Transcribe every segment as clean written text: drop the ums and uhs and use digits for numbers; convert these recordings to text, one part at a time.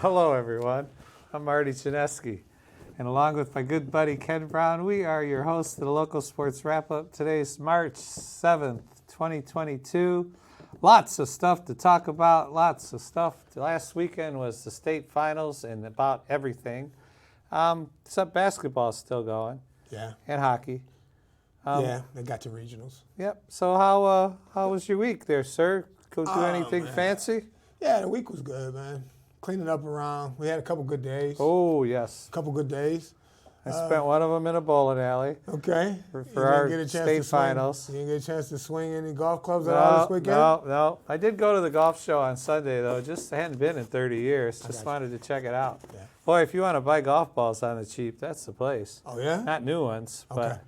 Hello, everyone. I'm Marty Chinesky, and along with my good buddy Ken Brown, we are your hosts of the Local Sports Wrap-Up. Today's March 7th, 2022. Lots of stuff to talk about, lots of stuff. Last weekend was the state finals and about everything. Except basketball's still going. Yeah. And hockey. Yeah, they got to regionals. Yep. So how was your week there, sir? Go do anything man. fancy? Yeah, the week was good, man. Cleaning up around. We had a couple good days. Oh, yes. A couple good days. I spent one of them in a bowling alley. Okay. For our state finals. You didn't get a chance to swing any golf clubs at all this weekend? No. I did go to the golf show on Sunday, though. I hadn't been in 30 years. Just wanted to check it out. Yeah. Boy, if you want to buy golf balls on the cheap, that's the place. Oh, yeah? Not new ones, but,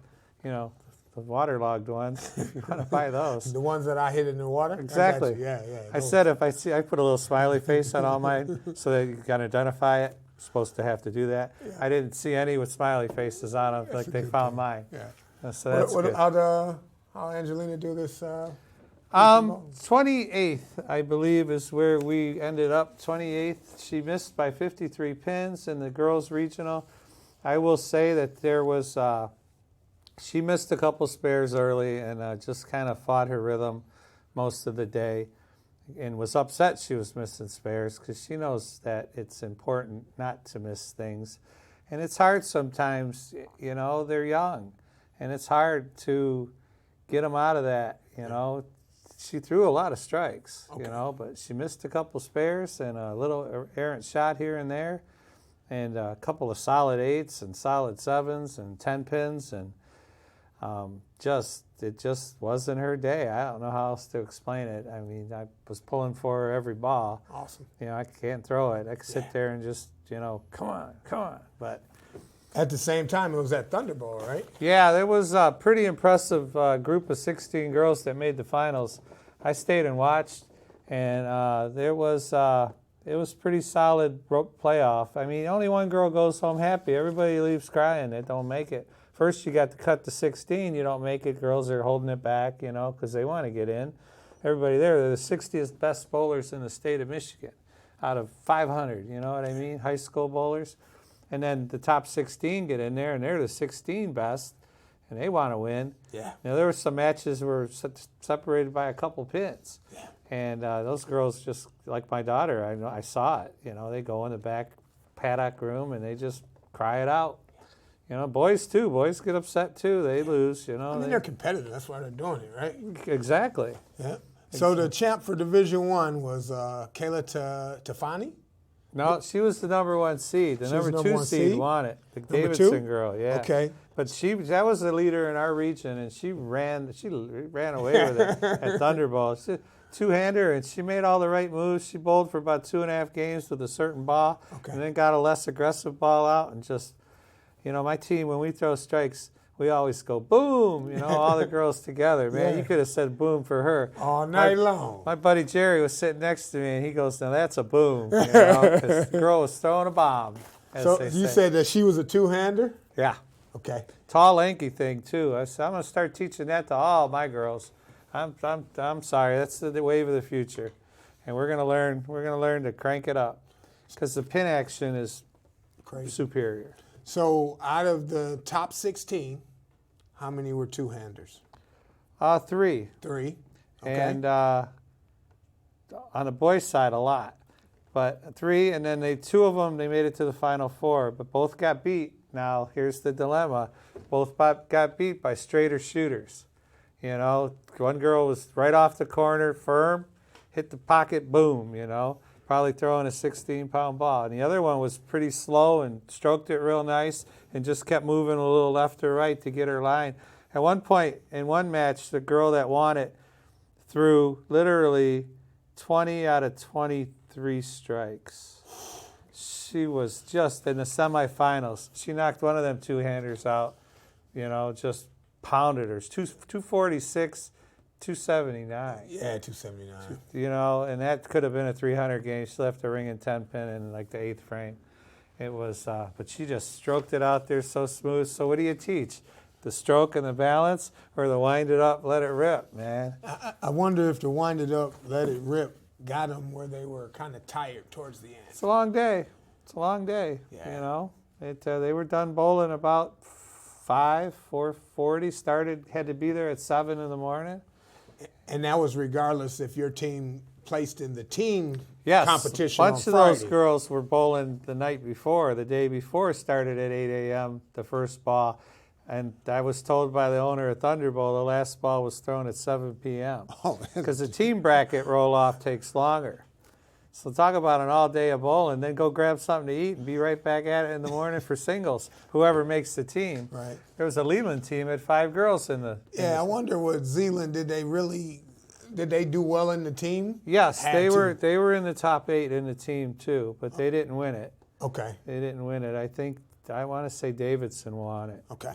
the waterlogged ones, if you want to buy those. The ones that I hit in the water? Exactly. Yeah. I said if I put a little smiley face on all mine so that you can identify it. Supposed to have to do that. Yeah. I didn't see any with smiley faces on them, like they found mine. Yeah. So that's good. How Angelina do this? 28th, I believe, is where we ended up. 28th. She missed by 53 pins in the girls' regional. I will say that there was, she missed a couple spares early and just kind of fought her rhythm most of the day. And was upset she was missing spares because she knows that it's important not to miss things. And it's hard sometimes, they're young. And it's hard to get them out of that, She threw a lot of strikes, but she missed a couple spares and a little errant shot here and there. And a couple of solid 8s and solid 7s and 10 pins. And it just wasn't her day. I don't know how else to explain it. I mean, I was pulling for her every ball. Awesome. I can't throw it. I could sit there and just, come on. But at the same time, it was at Thunderbolt, right? Yeah, there was a pretty impressive group of 16 girls that made the finals. I stayed and watched, and it was pretty solid playoff. I mean, only one girl goes home happy. Everybody leaves crying. They don't make it. First, you got to cut to 16. You don't make it. Girls are holding it back, because they want to get in. Everybody there, they're the 60th best bowlers in the state of Michigan out of 500, you know what I mean, high school bowlers. And then the top 16 get in there, and they're the 16 best, and they want to win. Yeah. There were some matches were separated by a couple pins. Yeah. And those girls, just like my daughter, I saw it. They go in the back paddock room, and they just cry it out. Boys too. Boys get upset too. They lose. They're competitive. That's why they're doing it, right? Exactly. Yeah. So the champ for Division I was Kayla Tafani. No, she was the number 1 seed. The number 2 seed won it. The Number Davidson 2? girl. Yeah. Okay. But that was the leader in our region, and she ran away with it at Thunderbolt. She two-hander, and she made all the right moves. She bowled for about 2.5 games with a certain ball, and then got a less aggressive ball out and just. My team, when we throw strikes, we always go boom, all the girls together. Man, Yeah. You could have said boom for her. All night long. My buddy Jerry was sitting next to me, and he goes, now that's a boom, because the girl was throwing a bomb, So you said that she was a two-hander? Yeah. Okay. Tall, lanky thing, too. I said, I'm going to start teaching that to all my girls. I'm sorry, that's the wave of the future. And we're going to learn to crank it up, because the pin action is Crazy. superior. So out of the top 16, how many were two-handers? 3. 3. Okay. And on the boys' side, a lot. But 3, and then 2 of them, they made it to the Final Four, but both got beat. Now, here's the dilemma. Both got beat by straighter shooters. One girl was right off the corner, firm, hit the pocket, boom, probably throwing a 16-pound ball. And the other one was pretty slow and stroked it real nice and just kept moving a little left or right to get her line. At one point in one match, the girl that won it threw literally 20 out of 23 strikes. She was just in the semifinals. She knocked one of them two-handers out, just pounded her. 246, 279. Yeah, 279. And that could have been a 300 game. She left the ring in 10 pin in like the 8th frame. It was, but she just stroked it out there so smooth. So what do you teach? The stroke and the balance, or the wind it up, let it rip, man? I wonder if the wind it up, let it rip got them where they were kind of tired towards the end. It's a long day. It's a long day. Yeah. You know, they were done bowling about 4:40. Had to be there at 7 in the morning. And that was regardless if your team placed in the team Yes, competition a on bunch of Friday. those girls were bowling the night before. The day before started at 8 a.m., the first ball. And I was told by the owner of Thunderbolt the last ball was thrown at 7 p.m. Oh, Because the team bracket roll-off takes longer. So talk about an all-day of bowling, then go grab something to eat and be right back at it in the morning for singles, whoever makes the team. Right. There was a Leland team had 5 girls in the... Yeah, I wonder what Zealand, did they do well in the team? Yes, Had they to. were in the top 8 in the team too, but they didn't win it. Okay. They didn't win it. I want to say Davidson won it. Okay.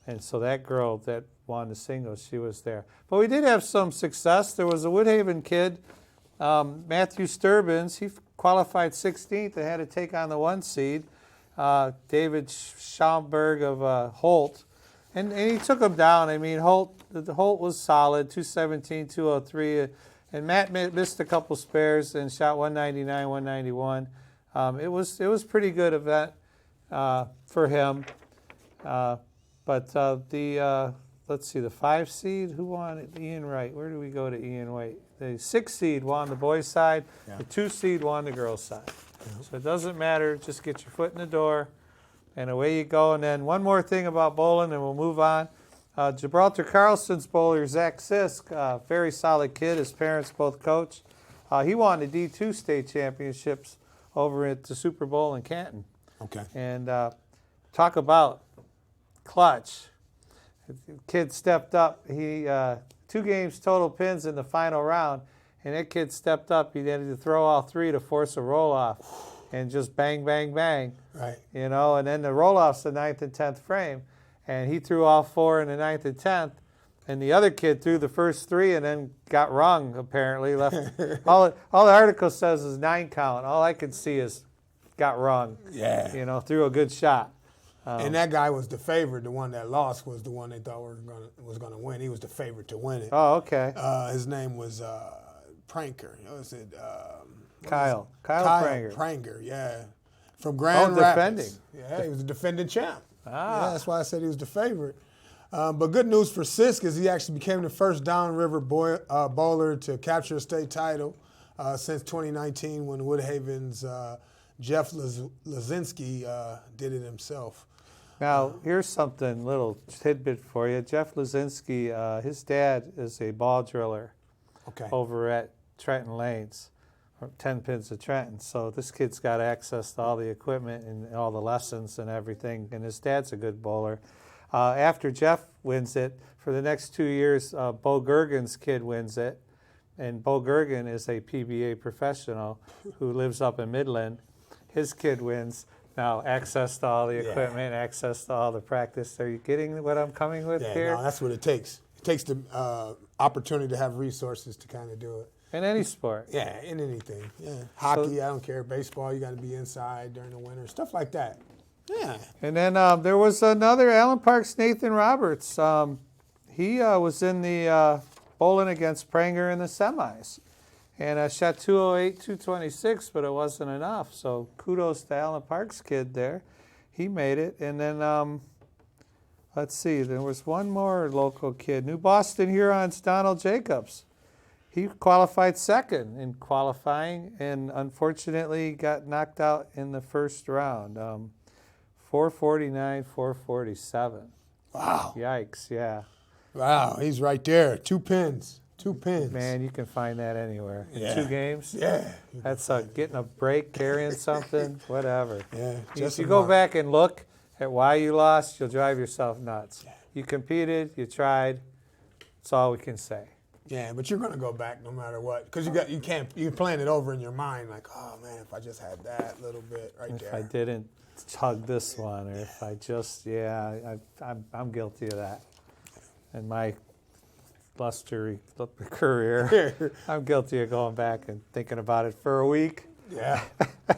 And so that girl that won the singles, she was there. But we did have some success. There was a Woodhaven kid, Matthew Sturbins. He qualified 16th and had to take on the 1 seed, David Schaumburg of Holt. And he took him down. I mean, Holt was solid, 217, 203. And Matt missed a couple spares and shot 199, 191. It was pretty good event for him. But let's see, the 5 seed, who won it? Ian Wright. Where do we go to Ian Wright? The 6 seed won the boys' side. Yeah. The 2 seed won the girls' side. Yeah. So it doesn't matter. Just get your foot in the door, and away you go. And then one more thing about bowling, and we'll move on. Gibraltar Carlson's bowler, Zach Sisk, very solid kid. His parents both coach. He won the D2 state championships over at the Super Bowl in Canton. Okay. And talk about clutch. The kid stepped up. He 2 games total pins in the final round, and that kid stepped up. He had to throw all 3 to force a roll-off, and just bang, bang, bang. Right. You know, and then the roll-off's the 9th and 10th frame, and he threw all 4 in the 9th and 10th, and the other kid threw the first 3 and then got rung, apparently. Left all the article says is 9 count. All I could see is got rung. Yeah. You know, threw a good shot. And that guy was the favorite. The one that lost was the one they thought was going to win. He was the favorite to win it. Oh, okay. His name was Pranker. Was it Kyle Pranger. Pranger, yeah. From Grand Rapids. Defending. Yeah, he was the defending champ. Ah. Yeah, that's why I said he was the favorite. But good news for Sisk is he actually became the first downriver bowler to capture a state title since 2019 when Woodhaven's Jeff Lazinski did it himself. Now, here's something, little tidbit for you. Jeff Lazinski, his dad is a ball driller over at Trenton Lanes, or 10 Pins of Trenton. So this kid's got access to all the equipment and all the lessons and everything, and his dad's a good bowler. After Jeff wins it, for the next 2 years, Bo Gergen's kid wins it, and Bo Gergen is a PBA professional who lives up in Midland. His kid wins. Now, access to all the equipment, access to all the practice. Are you getting what I'm coming with here? No, that's what it takes. It takes the opportunity to have resources to kind of do it. In any sport. Yeah, in anything. Yeah, hockey, I don't care. Baseball, you got to be inside during the winter. Stuff like that. Yeah. And then there was another Allen Park's Nathan Roberts. He was in the bowling against Pranger in the semis. And shot 208, 226, but it wasn't enough. So kudos to Allen Park's kid there. He made it. And then, let's see, there was one more local kid. New Boston Huron's Donald Jacobs. He qualified 2nd in qualifying and unfortunately got knocked out in the first round. 449, 447. Wow. Yikes, yeah. Wow, he's right there. 2 pins. 2 pins. Man, you can find that anywhere. In Yeah. 2 games? Yeah. That's getting a break, carrying something, whatever. Yeah. If you go back and look at why you lost, you'll drive yourself nuts. Yeah. You competed, you tried. That's all we can say. Yeah, but you're gonna go back no matter what, because you plan it over in your mind like, oh man, if I just had that little bit right there. If I didn't hug this one, or if I just, I'm guilty of that. And my blustery career, I'm guilty of going back and thinking about it for a week. Yeah,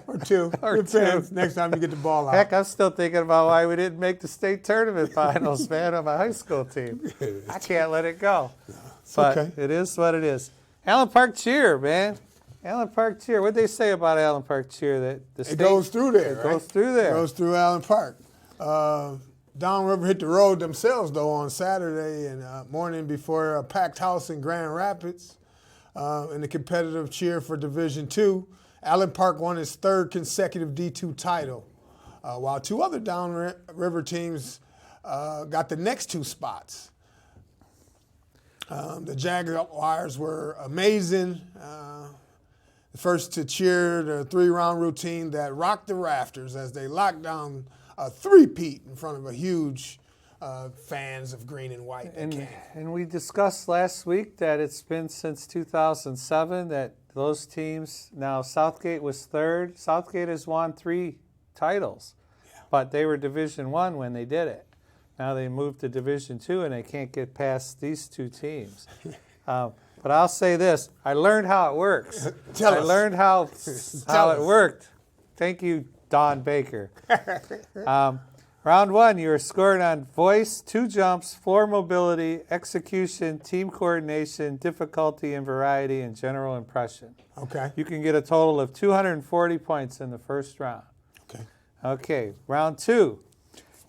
or 2. Or Depends. 2. Next time you get the ball out. Heck, I'm still thinking about why we didn't make the state tournament finals, man, on my high school team. I can't let it go. But okay. It is what it is. Allen Park cheer, man. Allen Park Cheer. What did they say about Allen Park Cheer? That the It goes through there. It goes through there. It goes through Allen Park. Downriver hit the road themselves, though, on Saturday and morning before a packed house in Grand Rapids in the competitive cheer for Division II. Allen Park won its third consecutive D2 title, while two other downriver teams got the next two spots. The Jaguars were amazing. The first to cheer the three-round routine that rocked the rafters as they locked down a three-peat in front of a huge fans of green and white. And we discussed last week that it's been since 2007 that those teams, now Southgate was third. Southgate has won 3 titles, but they were Division I when they did it. Now they moved to Division II and they can't get past these 2 teams. But I'll say this, I learned how it works. I learned how it worked. Thank you, Don Baker. Round 1, you were scored on voice, 2 jumps, floor mobility, execution, team coordination, difficulty and variety, and general impression. Okay. You can get a total of 240 points in the first round. Okay. Okay, round 2,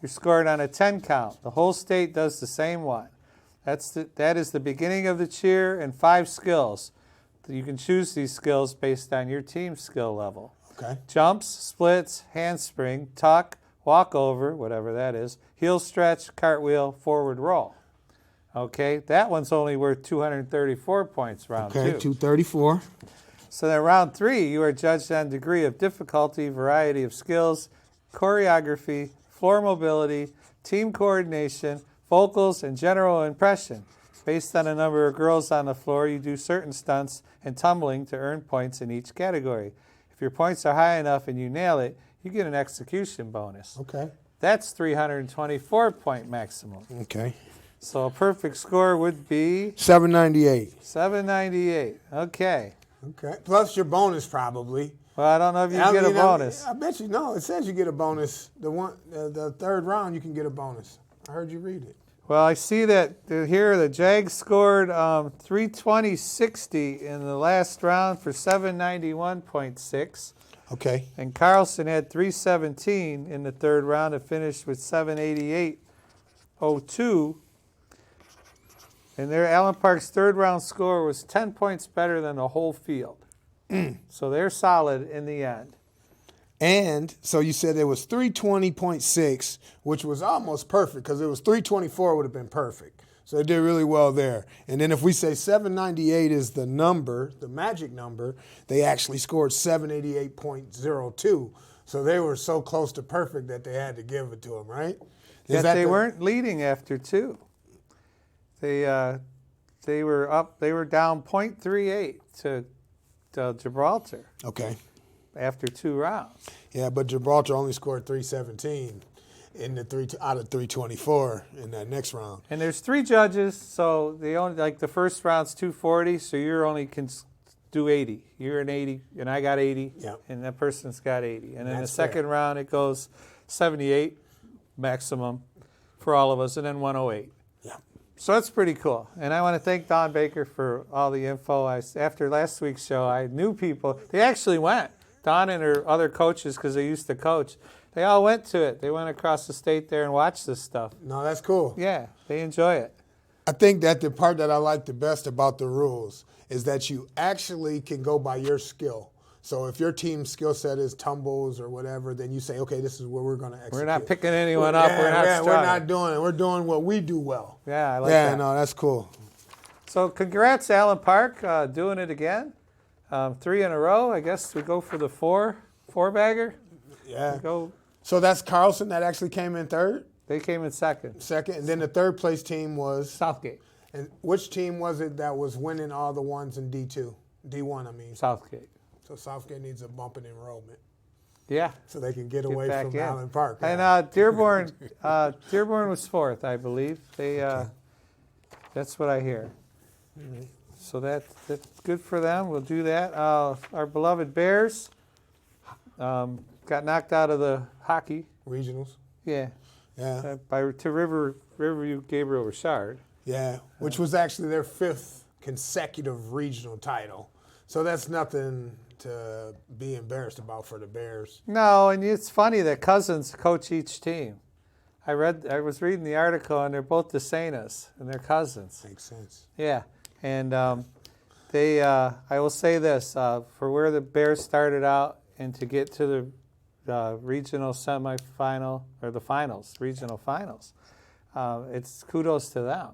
you're scored on a 10 count. The whole state does the same one. That is the beginning of the cheer and 5 skills. You can choose these skills based on your team's skill level. Okay. Jumps, splits, handspring, tuck, walkover, whatever that is, heel stretch, cartwheel, forward roll. Okay, that one's only worth 234 points, round 2. Okay, 234. So then round 3, you are judged on degree of difficulty, variety of skills, choreography, floor mobility, team coordination, vocals, and general impression. Based on the number of girls on the floor, you do certain stunts and tumbling to earn points in each category. If your points are high enough and you nail it, you get an execution bonus. Okay. That's 324 point maximum. Okay. So a perfect score would be 798. 798. Okay. Okay. Plus your bonus probably. Well, I don't know if you get a bonus. I bet you no. It says you get a bonus. The third round you can get a bonus. I heard you read it. Well, I see that here the Jags scored 320.60 in the last round for 791.6. Okay. And Carlson had 317 in the third round to finish with 788.02. And their Allen Park's third round score was 10 points better than the whole field. So they're solid in the end. And so you said it was 320.6, which was almost perfect because it was 324 would have been perfect. So they did really well there. And then if we say 798 is the number, the magic number, they actually scored 788.02. So they were so close to perfect that they had to give it to them, right? Yet they weren't leading after 2. They were up. They were down 0.38 to Gibraltar. Okay. After 2 rounds. Yeah, but Gibraltar only scored 317 in the out of 324 in that next round. And there's 3 judges, so they only the first round's 240, so you're only can do 80. You're an 80, and I got 80, and that person's got 80. And then the second round it goes 78 maximum for all of us, and then 108. Yeah. So that's pretty cool. And I want to thank Don Baker for all the info. After last week's show, I knew people. They actually went. Don and her other coaches, because they used to coach, they all went to it. They went across the state there and watched this stuff. No, that's cool. Yeah, they enjoy it. I think that the part that I like the best about the rules is that you actually can go by your skill. So if your team's skill set is tumbles or whatever, then you say, okay, this is what we're going to execute. We're not picking anyone up. We're not doing it. We're doing what we do well. Yeah, I like that. Yeah, no, that's cool. So congrats, Allen Park, doing it again. 3 in a row. I guess we go for the four-bagger. Yeah. So that's Carlson that actually came in third? They came in second. Second. And then the third place team was? Southgate. And which team was it that was winning all the ones in D2? D1, I mean. Southgate. So Southgate needs a bump in enrollment. Yeah. So they can get away from Allen Park. And Dearborn was 4th, I believe. That's what I hear. Mm-hmm. So that's good for them. We'll do that. Our beloved Bears got knocked out of the hockey regionals. Yeah. Yeah. To Riverview Gabriel Richard. Yeah, which was actually their 5th consecutive regional title. So that's nothing to be embarrassed about for the Bears. No, and it's funny that cousins coach each team. I was reading the article, and they're both DeSantis, and they're cousins. Makes sense. Yeah, and I will say this, for where the Bears started out and to get to the regional semifinal, or the finals, regional finals, it's kudos to them.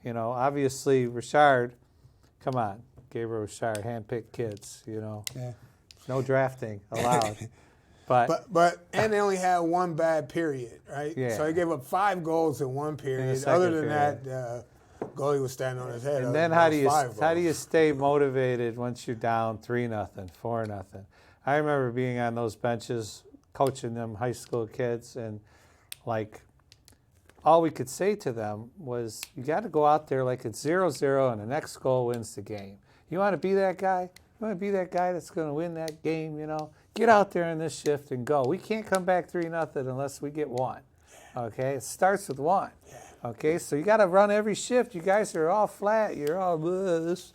You know, obviously, Richard, come on, Gabriel Richard, handpicked kids, you know. Yeah. No drafting allowed. But and they only had one bad period, right? Yeah. So he gave up 5 goals in one period. second Other than period. that, goalie was standing on his head. and then how do you stay motivated once you're down 3-0, 4-0? I remember being on those benches coaching them high school kids, and like all we could say to them was, you got to go out there like it's 0-0 and the next goal wins the game. You want to be that guy? You want to be that guy that's going to win that game, you know? Get out there in this shift and go. We can't come back 3-0 unless we get 1. Okay? It starts with 1. Okay? So you got to run every shift. You guys are all flat. You're all, this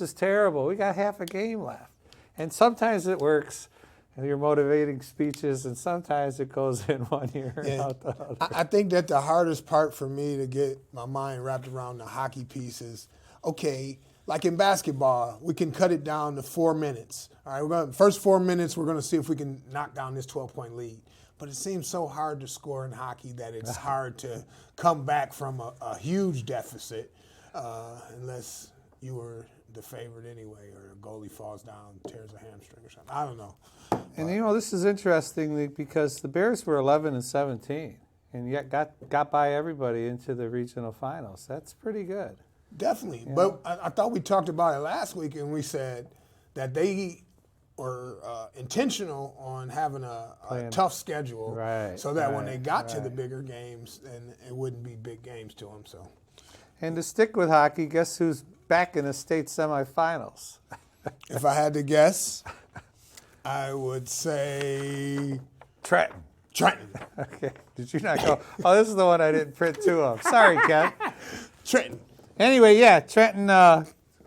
is terrible. We got half a game left. And sometimes it works, and you're motivating speeches, and sometimes it goes in one ear and out the other. I think that the hardest part for me to get my mind wrapped around the hockey piece is, okay, like in basketball, we can cut it down to 4 minutes. All right, first 4 minutes, we're going to see if we can knock down this 12-point lead. But it seems so hard to score in hockey that it's hard to come back from a huge deficit unless you were the favorite anyway, or a goalie falls down, tears a hamstring or something. I don't know. And you know, this is interesting because the Bears were 11-17, and yet got by everybody into the regional finals. That's pretty good. Definitely. Yeah. But I thought we talked about it last week, and we said that they were intentional on having a tough schedule, Right, so that when right, they got to right. the bigger games, then it wouldn't be big games to them. So, And to stick with hockey, guess who's back in the state semifinals? if I had to guess, I would say Trenton. Trenton. Okay. Did you not go? Oh, this is the one I didn't print 2 of. Sorry, Ken. Trenton. Anyway, yeah, Trenton.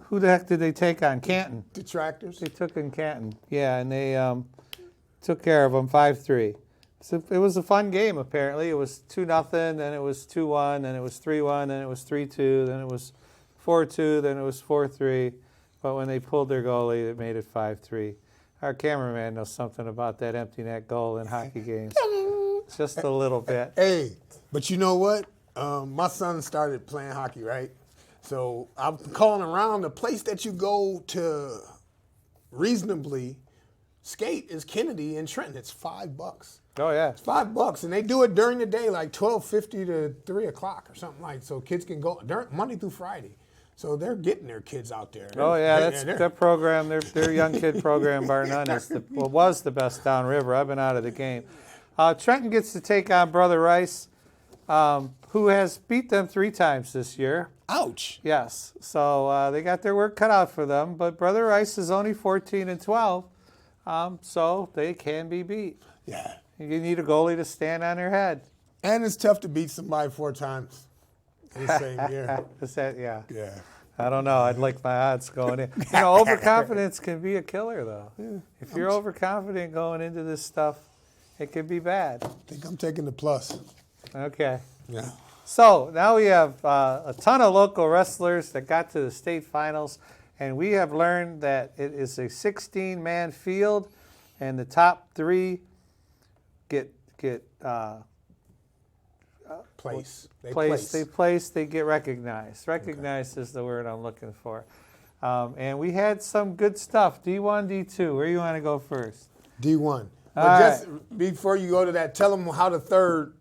Who the heck did they take on? Canton. Detractors. They took in Canton. Yeah, and they took care of them 5-3. So it was a fun game, apparently. It was 2-0, then it was 2-1, then it was 3-1, then it was 3-2, then it was 4-2, then it was 4-3. But when they pulled their goalie, it made it 5-3. Our cameraman knows something about that empty net goal in hockey games. Just a little bit. Hey, but you know what? My son started playing hockey, right? So I'm calling around. The place that you go to reasonably skate is Kennedy in Trenton. It's $5. Oh, yeah. It's $5, and they do it during the day, like 12:50 to 3 o'clock or something like. So kids can go Monday through Friday. So they're getting their kids out there. Oh, yeah, that's their program. Their young kid program, bar none, was the best downriver. I've been out of the game. Trenton gets to take on Brother Rice, who has beat them 3 times this year. Ouch. Yes, so they got their work cut out for them. But Brother Rice is only 14-12, so they can be beat. Yeah. You need a goalie to stand on their head. And it's tough to beat somebody 4 times in the same year. Is that, yeah. Yeah. I don't know. I'd like my odds going in. You know, overconfidence can be a killer, though. Yeah. If you're overconfident going into this stuff, it can be bad. I think I'm taking the plus. Okay. Yeah. So now we have a ton of local wrestlers that got to the state finals, and we have learned that it is a 16-man field, and the top 3 get Place. They get recognized. Recognized is the word I'm looking for. And we had some good stuff. D1, D2. Where you want to go first? D1. But All just before you go to that, tell them how the 3rd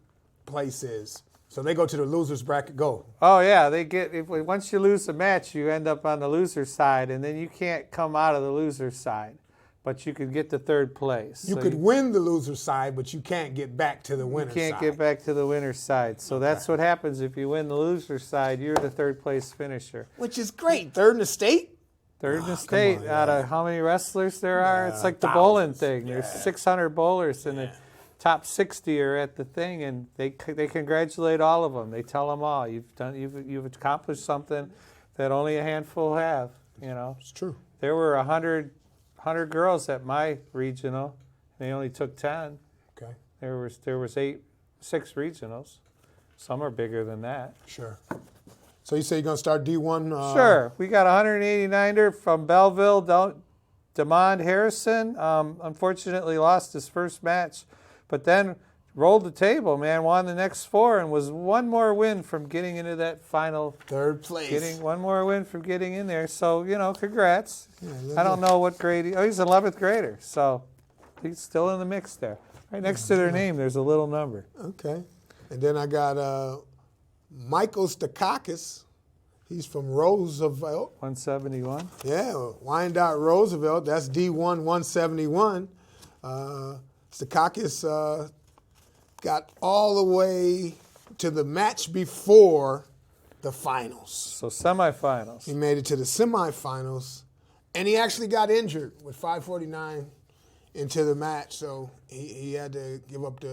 place is. So they go to the losers bracket. Go. Oh yeah, they get once you lose the match, you end up on the loser side, and then you can't come out of the loser side, but you could get to 3rd place. You could win the loser side, but you can't get back to the winner side. You can't get back to the winner's side. So that's what happens if you win the loser side. You're the 3rd place finisher. Which is great. 3rd in the state. 3rd in the state. Out of how many wrestlers there are? It's like the bowling thing. There's 600 bowlers, and the top 60 are at the thing, and they congratulate all of them. They tell them all, you've accomplished something that only a handful have. You know, It's true. there were 100 girls at my regional. They only took 10. Okay. There was 6 regionals. Some are bigger than that. Sure. So you say you're going to start D1? Sure. We got 189er from Belleville, Demond Harrison. Unfortunately lost his first match, but then rolled the table, man, won the next 4 and was one more win from getting into that final. 3rd place. Getting one more win from getting in there. So, congrats. Yeah, I don't know what grade he's an 11th grader. So he's still in the mix there. Right next to their name, there's a little number. Okay. And then I got Michael Stakakis. He's from Roosevelt. 171. Yeah, Wyandotte Roosevelt. That's D1 171. Stakakis got all the way to the match before the finals. So semifinals. He made it to the semifinals, and he actually got injured with 5:49 into the match, so he had to give up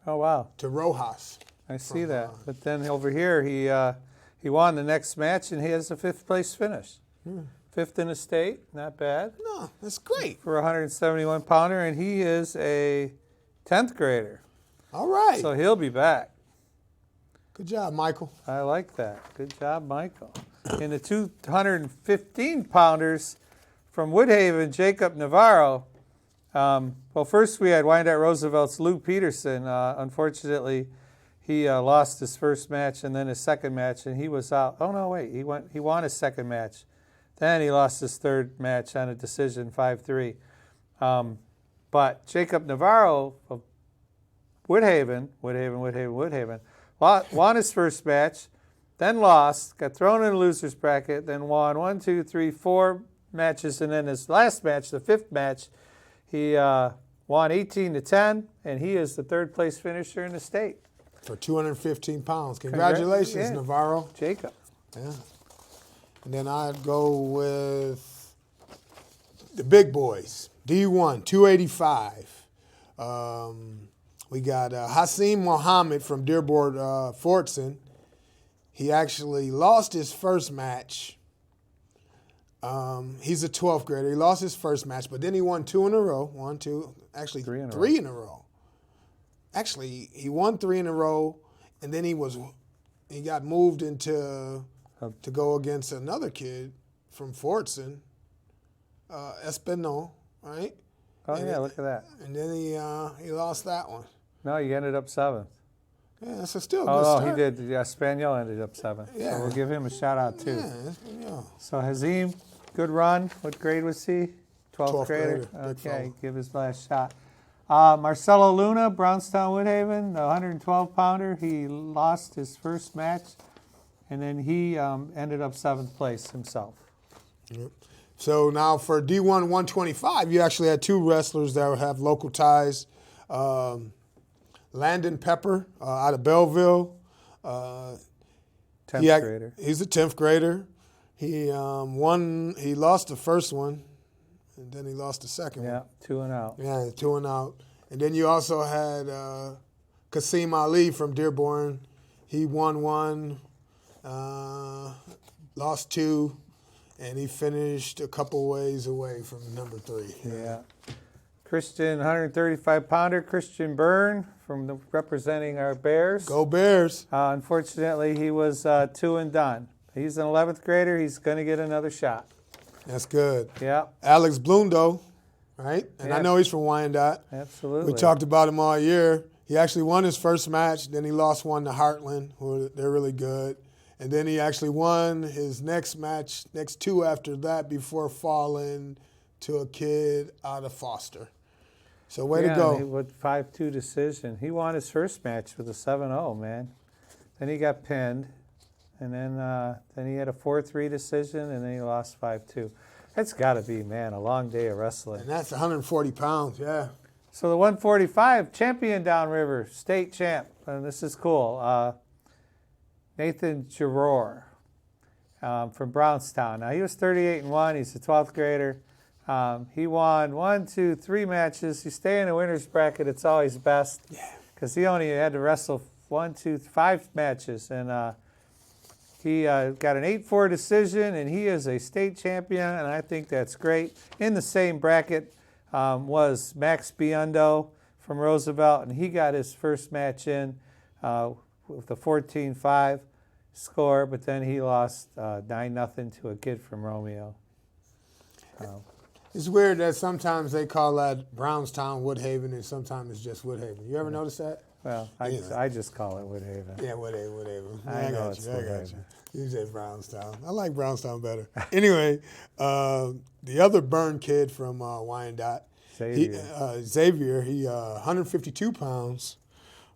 Oh, wow. to Rojas. I see that. But then over here, he won the next match, and he has a 5th place finish. 5th in the state, not bad. No, that's great. For a 171-pounder, and he is a 10th grader. All right. So he'll be back. Good job, Michael. I like that. Good job, Michael. In the 215-pounders from Woodhaven, Jacob Navarro. Well, first we had Wyandotte Roosevelt's Lou Peterson. Unfortunately, he lost his first match and then his second match, and he was out. Oh, no, wait. He won his second match. Then he lost his third match on a decision, 5-3. But Jacob Navarro of Woodhaven, won his first match, then lost, got thrown in the loser's bracket, then won 1, 2, 3, 4 matches, and then his last match, the 5th match, he won 18-10, and he is the 3rd place finisher in the state. For 215 pounds. Congratulations, Yeah. Navarro. Jacob. Yeah. And then I'd go with the big boys. D1, 285. We got Hassim Mohammed from Dearborn Fortson. He actually lost his first match. He's a 12th grader. He lost his first match, but then he won 2 in a row. 1, 2, actually 3 in a row. Actually, he won 3 in a row, and then he got moved into to go against another kid from Fortson, Espinal, right? Oh, yeah, look at that. And then he lost that one. No, he ended up 7th. Yeah, so still a good Oh, start. he did. Yeah, Spaniel ended up 7th. Yeah. So we'll give him a shout-out, too. Yeah, Espinal. So Hazim, good run. What grade was he? 12th grader. Big Okay, fella. give his last shot. Marcelo Luna, Brownstown Woodhaven, the 112-pounder. He lost his first match, and then he ended up 7th place himself. Yep. So now for D1 125, you actually had 2 wrestlers that have local ties. Landon Pepper out of Belleville. 10th grader. He's a 10th grader. He lost the first one, and then he lost the second one. Yeah, 2 and out. Yeah, 2 and out. And then you also had Kasim Ali from Dearborn. He won 1, lost 2, and he finished a couple ways away from number 3. Yeah. Christian, 135-pounder, Christian Byrne representing our Bears. Go Bears. Unfortunately, he was 2 and done. He's an 11th grader. He's going to get another shot. That's good. Yeah, Alex Blundo, right? And I Yeah. know he's from Wyandotte. absolutely. We talked about him all year. He actually won his first match. Then he lost one to Heartland, who they're really good. And then he actually won his next match, next 2 after that, before falling to a kid out of Foster. So way to go. With 5-2 decision. He won his first match with a 7-0, man. Then he got pinned. And then he had a 4-3 decision, and then he lost 5-2. That's got to be, man, a long day of wrestling. And that's 140 pounds, yeah. So the 145 champion downriver, state champ, and this is cool. Nathan Giroir from Brownstown. Now he was 38-1. He's a 12th grader. He won 1, 2, 3 matches. You stay in the winner's bracket, it's always best. Yeah. Because he only had to wrestle 1, 2, 5 matches, and He got an 8-4 decision, and he is a state champion, and I think that's great. In the same bracket was Max Biondo from Roosevelt, and he got his first match in with a 14-5 score, but then he lost 9-0 to a kid from Romeo. It's weird that sometimes they call that Brownstown Woodhaven, and sometimes it's just Woodhaven. You ever notice that? Well, I just call it Woodhaven. Yeah, Woodhaven. I know got it's you. I got Woodhaven. you. You said Brownstown. I like Brownstown better. Anyway, the other Burn kid from Wyandotte, Xavier, he 152 pounds.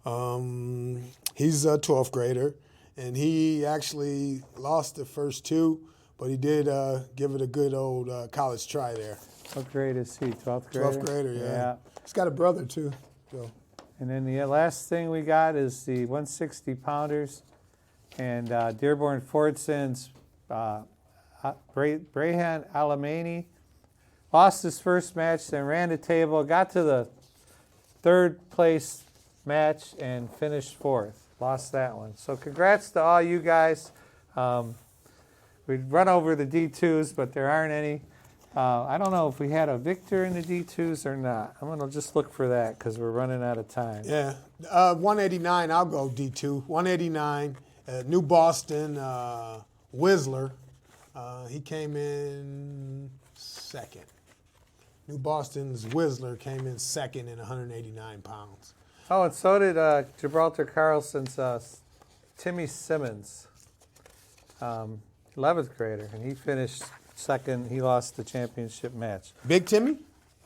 He's a 12th grader, and he actually lost the first two, but he did give it a good old college try there. What grade is he? 12th grader? 12th grader, yeah. He's got a brother, too. So. And then the last thing we got is the 160 pounders, and Dearborn Fortson's Brahan Alamani lost his first match, then ran the table, got to the third place match, and finished fourth. Lost that one. So congrats to all you guys. We'd run over the D2s, but there aren't any. I don't know if we had a victor in the D2s or not. I'm going to just look for that because we're running out of time. Yeah. 189, I'll go D2. 189, New Boston, Whistler. He came in second. New Boston's Whistler came in second in 189 pounds. Oh, and so did Gibraltar Carlson's Timmy Simmons, 11th grader, and he finished second. He lost the championship match. Big Timmy?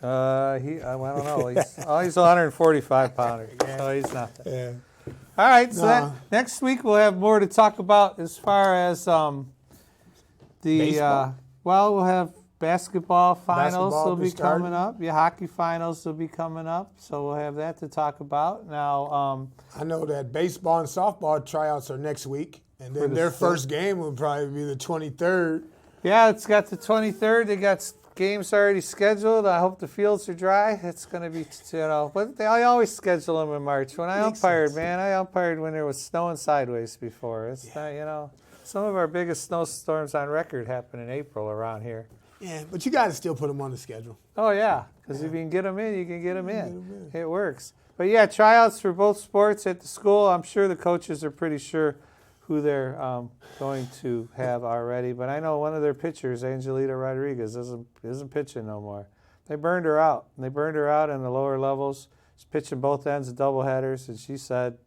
I don't know. He's a 145 pounder, so he's not that. Yeah. All right, so next week we'll have more to talk about as far as we'll have basketball finals will be coming up. Yeah, hockey finals will be coming up, so we'll have that to talk about. Now, I know that baseball and softball tryouts are next week, and then their first game will probably be the 23rd. Yeah, it's got the 23rd. They got games already scheduled. I hope the fields are dry. It's going to be, but I always schedule them in March. When I umpired, I umpired when there was snowing sideways before. It's not, some of our biggest snowstorms on record happen in April around here. Yeah, but you got to still put them on the schedule. Oh, yeah, because if you can get them in, you can get them in. It works. But, yeah, tryouts for both sports at the school. I'm sure the coaches are pretty sure who they're going to have already. But I know one of their pitchers, Angelita Rodriguez, isn't pitching no more. They burned her out. They burned her out in the lower levels. She's pitching both ends of doubleheaders, and she said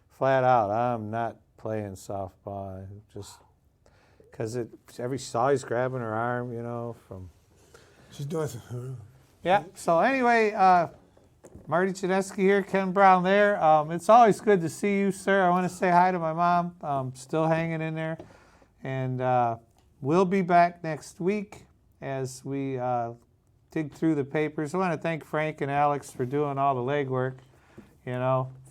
flat out, I'm not playing softball. Just because she's always grabbing her arm, from. She's doing something. Yeah. So anyway, Marty Chinesky here, Ken Brown there. It's always good to see you, sir. I want to say hi to my mom. Still hanging in there. And we'll be back next week as we dig through the papers. I want to thank Frank and Alex for doing all the legwork,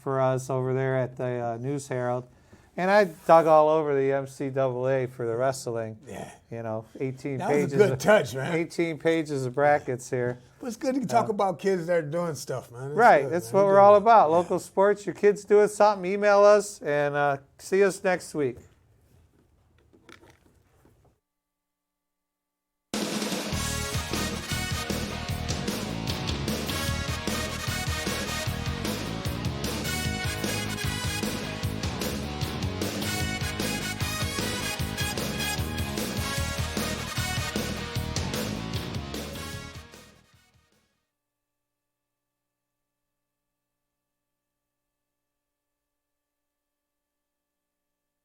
for us over there at the News Herald. And I dug all over the MCAA for the wrestling. Yeah. 18 that pages. Was a good touch, man. 18 pages of brackets here. But it's good to talk about kids that are doing stuff, man. That's what we're all about. Local sports, your kids doing something, email us, and see us next week.